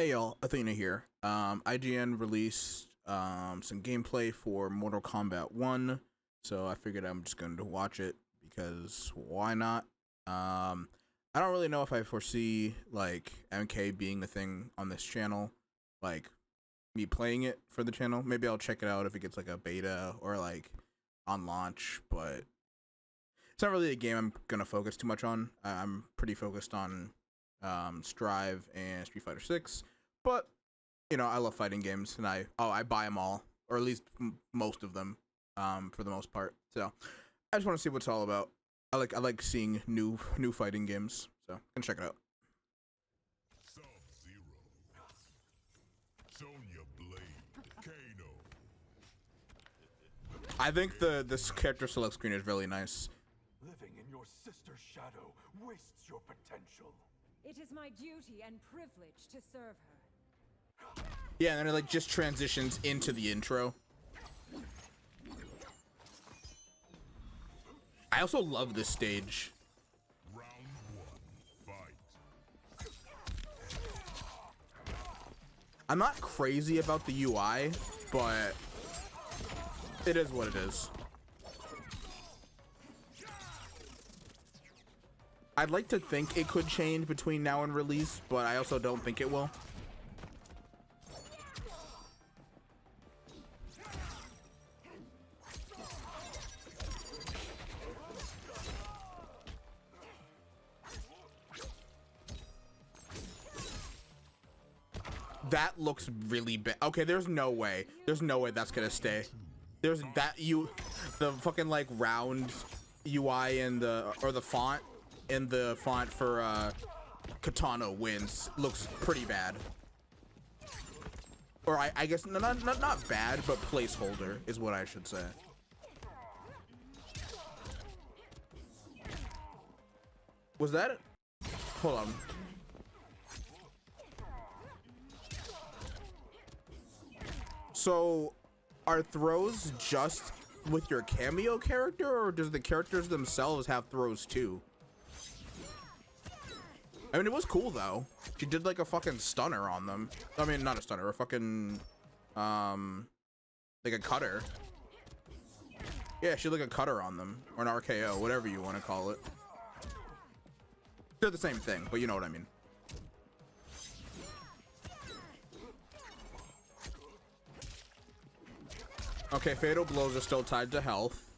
Hey y'all, Athena here. IGN released some gameplay for Mortal Kombat 1, so I figured I'm just going to watch it because why not? I don't really know if I foresee like MK being a thing on this channel, like me playing it for the channel. Maybe I'll check it out if it gets like a beta or like on launch, but it's not really a game I'm gonna focus too much on. I'm pretty focused on Strive and Street Fighter 6, but you know I love fighting games and I buy them all, or at least most of them, for the most part. So I just want to see what it's all about. I like seeing new fighting games, so I can check it out. I think this character select screen is really nice. Living in your sister's shadow wastes your potential. It is my duty and privilege to serve her. Yeah, and then it like just transitions into the intro. I also love this stage. Round one, fight. I'm not crazy about the UI, but it is what it is. I'd like to think it could change between now and release, but I also don't think it will. That looks really bad. Okay, there's no way that's gonna stay. There's the fucking like round UI and the font and the font for Katana wins looks pretty bad. Or I guess not bad, but placeholder is what I should say. Was that it? Hold on. So are throws just with your cameo character, or does the characters themselves have throws too? I mean, it was cool though. She did like a fucking stunner on them. I mean, not a stunner, a fucking like a cutter. Yeah, she did like a cutter on them, or an RKO, whatever you want to call it. They're the same thing, but you know what I mean. Okay, fatal blows are still tied to health.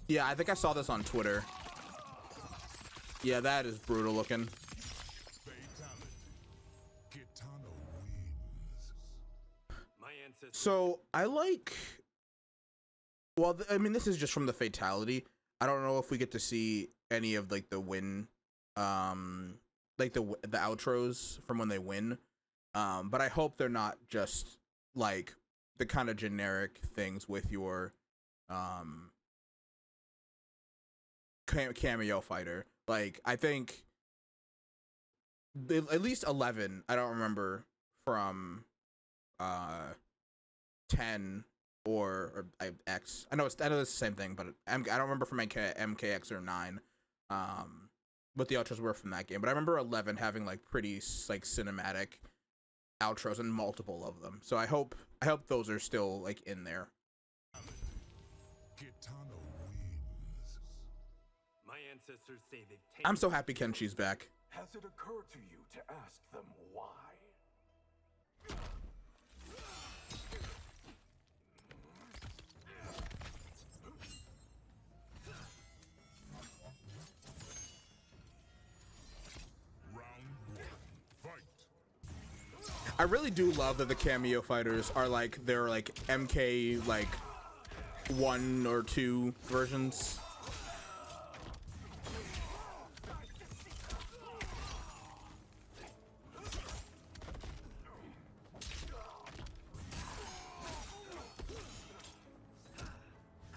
Yeah, I think I saw this on Twitter. Yeah, that is brutal looking. So I like, well, I mean, this is just from the fatality. I don't know if we get to see any of like the win, like the outros from when they win. But I hope they're not just like the kind of generic things with your cameo fighter. Like, I think at least 11, I don't remember from 10 or X. I know it's the same thing, but I don't remember from MKX or 9 what the outros were from that game. But I remember 11 having like pretty like cinematic outros and multiple of them. So I hope those are still like in there. I'm so happy Kenshi's back. Has it occurred to you to ask them why? I really do love that the cameo fighters are like they're like MK like 1 or 2 versions.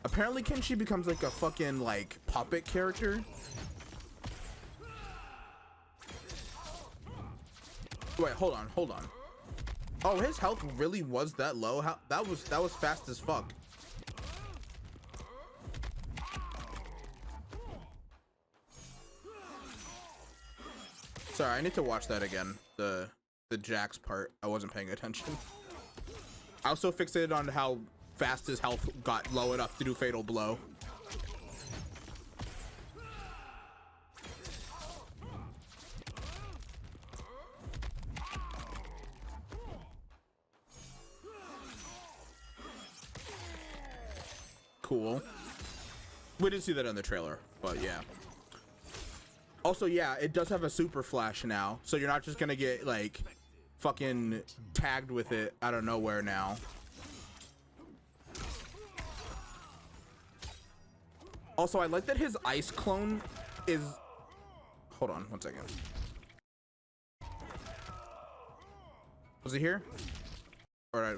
Apparently Kenshi becomes like a fucking like puppet character. Wait, hold on. Oh, his health really was that low? How that was fast as fuck. Sorry, I need to watch that again. The Jax part. I wasn't paying attention. I was so fixated on how fast his health got low enough to do fatal blow. Cool. We didn't see that in the trailer, but yeah. Also, yeah, it does have a super flash now, so you're not just gonna get like fucking tagged with it out of nowhere now. Also, I like that his ice clone is... Hold on, 1 second. Was he here? All right.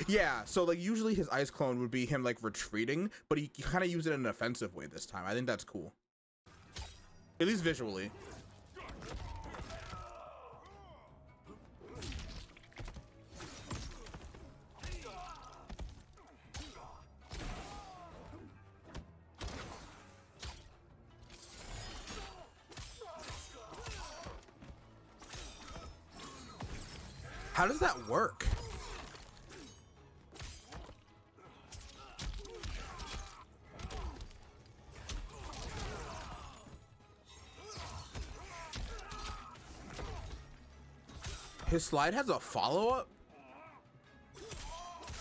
Yeah, so like usually his ice clone would be him like retreating, but he kind of used it in an offensive way this time. I think that's cool. At least visually. How does that work? His slide has a follow-up?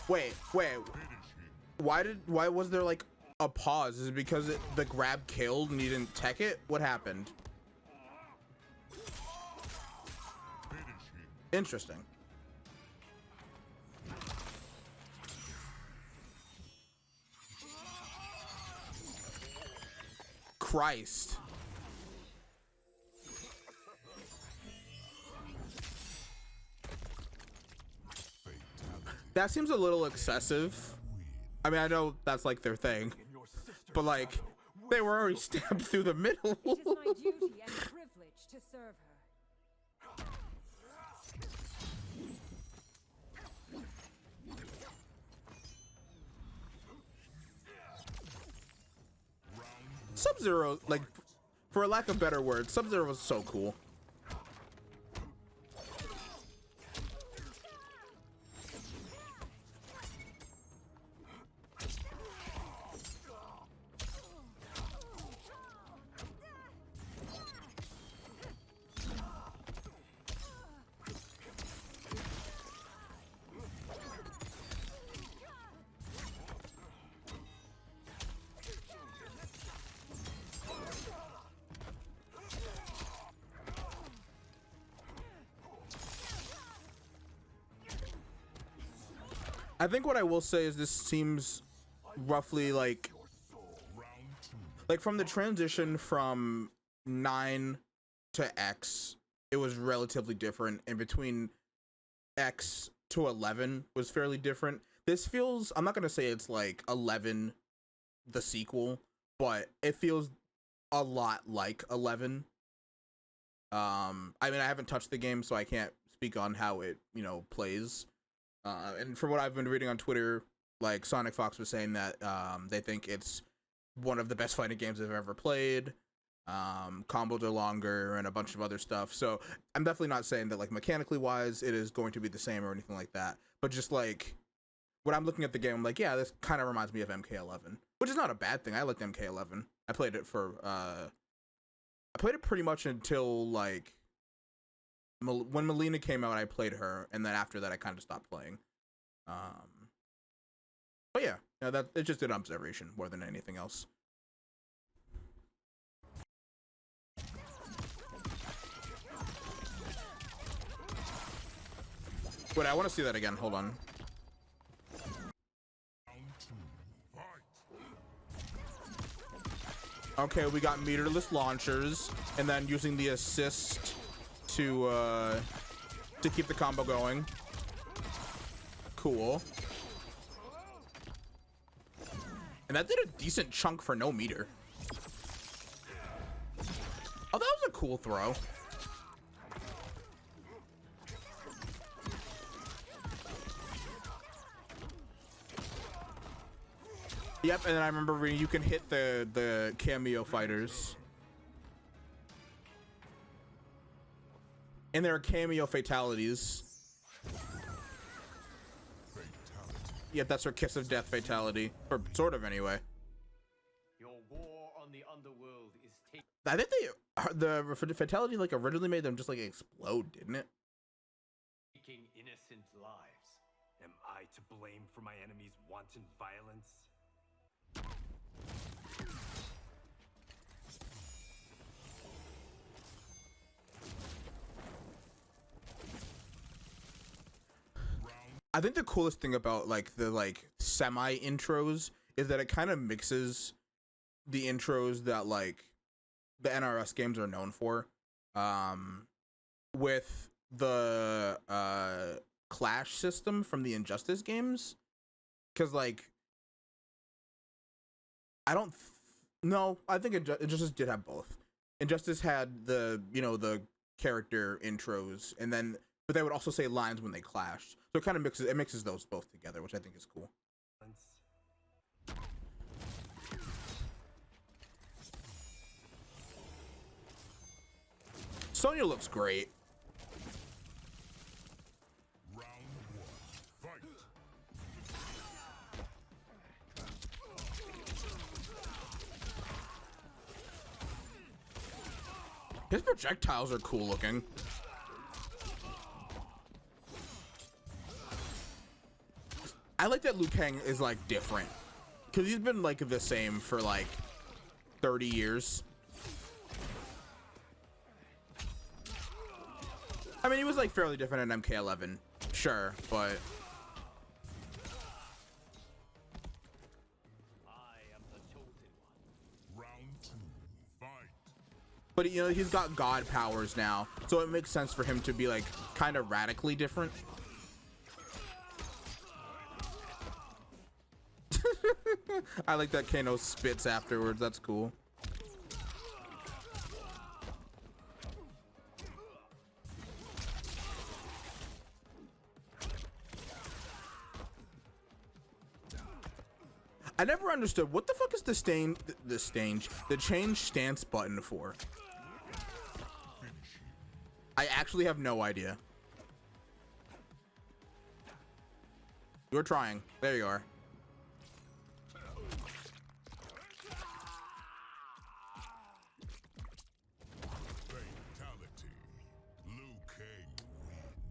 Wait. Why was there like a pause? Is it because the grab killed and you didn't tech it? What happened? Interesting. Christ. That seems a little excessive. I mean, I know that's like their thing, but like they were already stabbed through the middle. It is my duty and privilege to serve her. Sub-Zero, like, for a lack of better words, Sub-Zero was so cool. I think what I will say is this seems roughly like from the transition from 9 to X, it was relatively different, and between X to 11 was fairly different. This feels, I'm not gonna say it's like 11 the sequel, but it feels a lot like 11. I mean, I haven't touched the game, so I can't speak on how it, plays. And from what I've been reading on Twitter, like Sonic Fox was saying that they think it's one of the best fighting games they've ever played. Combos are longer and a bunch of other stuff. So I'm definitely not saying that like mechanically wise it is going to be the same or anything like that. But just like when I'm looking at the game, I'm like, yeah, this kind of reminds me of MK11, which is not a bad thing. I liked MK11. I played it for I played it pretty much until like when Melina came out. I played her, and then after that I kind of stopped playing. But yeah, that it's just an observation more than anything else. Wait, I want to see that again. Hold on. Okay, we got meterless launchers, and then using the assist to keep the combo going. Cool. And that did a decent chunk for no meter. Oh, that was a cool throw. Yep, and then I remember you can hit the cameo fighters. And there are cameo fatalities. Yep, that's her kiss of death fatality, or sort of anyway. Your war on the underworld is taking. I think the fatality like originally made them just like explode, didn't it? Innocent lives. Am I to blame for my enemy's wanton violence? I think the coolest thing about like the like semi intros is that it kind of mixes the intros that like the NRS games are known for, with the clash system from the Injustice games, because like I think Injustice did have both. Injustice had the the character intros, and then but they would also say lines when they clashed, so it kind of mixes those both together, which I think is cool. Sonya looks great. Round one, fight. His projectiles are cool looking. I like that Liu Kang is like different, because he's been like the same for like 30 years. I mean, he was like fairly different in MK11, sure, but I am the chosen one. Round two, fight. but he's got god powers now, so it makes sense for him to be like kind of radically different. I like that Kano spits afterwards. That's cool. I never understood what the fuck is the change stance button for. I actually have no idea. You're trying. There you are. Fatality. Liu Kang wins.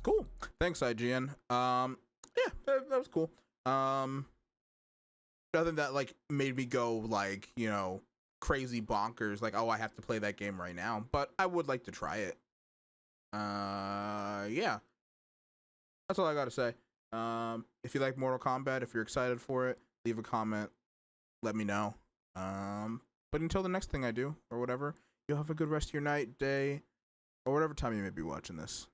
Cool. Thanks, IGN. Yeah, that was cool. Nothing that like made me go like, crazy bonkers, like, oh, I have to play that game right now, but I would like to try it. Yeah. That's all I gotta say. If you like Mortal Kombat, if you're excited for it, leave a comment, let me know. But until the next thing I do, or whatever, you'll have a good rest of your night, day, or whatever time you may be watching this.